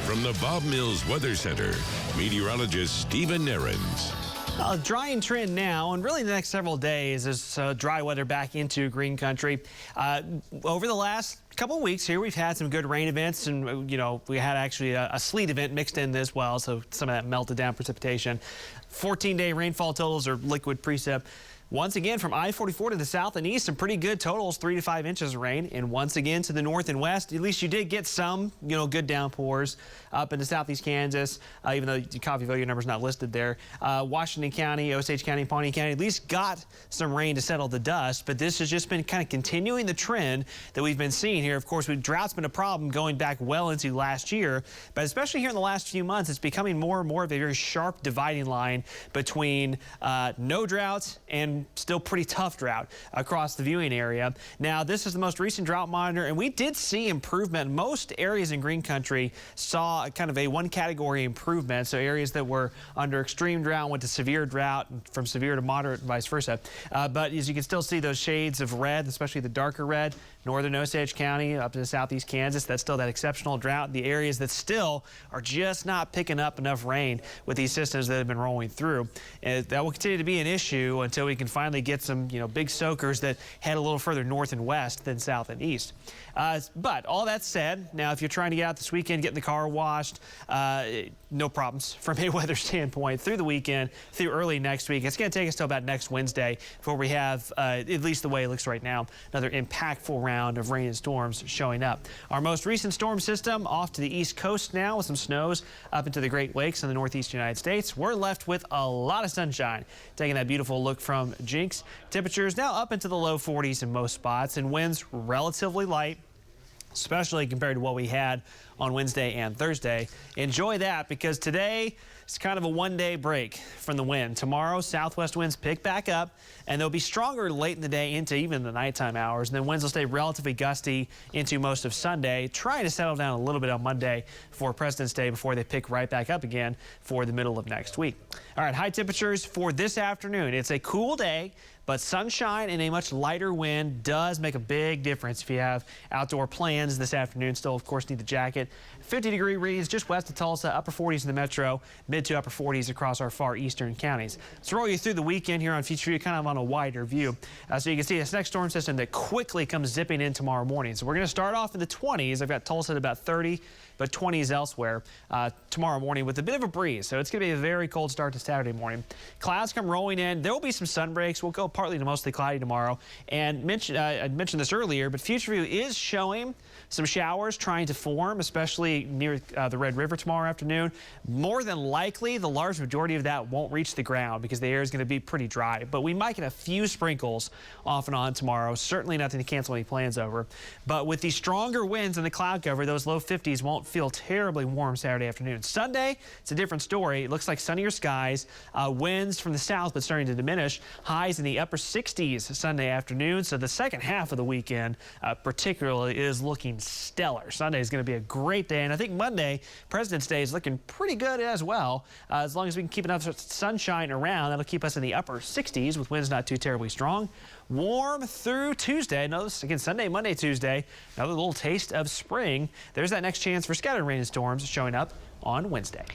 From the Bob Mills Weather Center, meteorologist Stephen Nehrenz. A drying trend now, and really the next several days is dry weather back into green country. Over the last couple of weeks here, we've had some good rain events, and we had actually a sleet event mixed in as well, so some of that melted down precipitation. 14-day rainfall totals or liquid precip. Once again, from I-44 to the south and east, some pretty good totals, 3 to 5 inches of rain. And once again to the north and west, at least you did get some, good downpours up into southeast Kansas, even though the Coffeyville, your number's not listed there. Washington County, Osage County, Pawnee County, at least got some rain to settle the dust. But this has just been kind of continuing the trend that we've been seeing here. Of course, drought's been a problem going back well into last year, but especially here in the last few months, it's becoming more and more of a very sharp dividing line between no drought and still pretty tough drought across the viewing area. Now, this is the most recent drought monitor, and we did see improvement. Most areas in green country saw kind of a one-category improvement, so areas that were under extreme drought went to severe drought, from severe to moderate and vice versa. But as you can still see those shades of red, especially the darker red, northern Osage County up to southeast Kansas, that's still that exceptional drought. The areas that still are just not picking up enough rain with these systems that have been rolling through. And that will continue to be an issue until we can finally get some big soakers that head a little further north and west than south and east. But all that said, now if you're trying to get out this weekend, get in the car washed, no problems from a weather standpoint through the weekend, through early next week. It's going to take us till about next Wednesday before we have, at least the way it looks right now, another impactful round of rain and storms showing up. Our most recent storm system off to the east coast now with some snows up into the Great Lakes in the northeast United States. We're left with a lot of sunshine, taking that beautiful look from Jinx. Temperatures now up into the low 40s in most spots, and winds relatively light, especially compared to what we had on Wednesday and Thursday. Enjoy that, because today it's kind of a one-day break from the wind. Tomorrow, southwest winds pick back up, and they'll be stronger late in the day into even the nighttime hours. And then winds will stay relatively gusty into most of Sunday, trying to settle down a little bit on Monday for President's Day before they pick right back up again for the middle of next week. All right, high temperatures for this afternoon. It's a cool day, but sunshine and a much lighter wind does make a big difference if you have outdoor plans this afternoon. Still, of course, need the jacket. 50-degree reads just west of Tulsa, upper 40s in the metro, mid to upper 40s across our far eastern counties. Let's roll you through the weekend here on Future View, kind of on a wider view. So you can see this next storm system that quickly comes zipping in tomorrow morning. So we're going to start off in the 20s. I've got Tulsa at about 30, but 20s elsewhere tomorrow morning with a bit of a breeze. So it's going to be a very cold start to Saturday morning. Clouds come rolling in. There will be some sun breaks. We'll go partly to mostly cloudy tomorrow. And I mentioned this earlier, but Future View is showing some showers trying to form, especially near the Red River tomorrow afternoon. More than likely, the large majority of that won't reach the ground because the air is going to be pretty dry. But we might get a few sprinkles off and on tomorrow. Certainly nothing to cancel any plans over. But with the stronger winds and the cloud cover, those low 50s won't feel terribly warm Saturday afternoon. Sunday, it's a different story. It looks like sunnier skies, winds from the south but starting to diminish. Highs in the upper 60s Sunday afternoon. So the second half of the weekend particularly is looking stellar. Sunday is going to be a great day, and I think Monday, President's Day, is looking pretty good as well. As long as we can keep enough sunshine around, that'll keep us in the upper 60s with winds not too terribly strong. Warm through Tuesday. Notice again, Sunday, Monday, Tuesday, another little taste of spring. There's that next chance for scattered rain and storms showing up on Wednesday.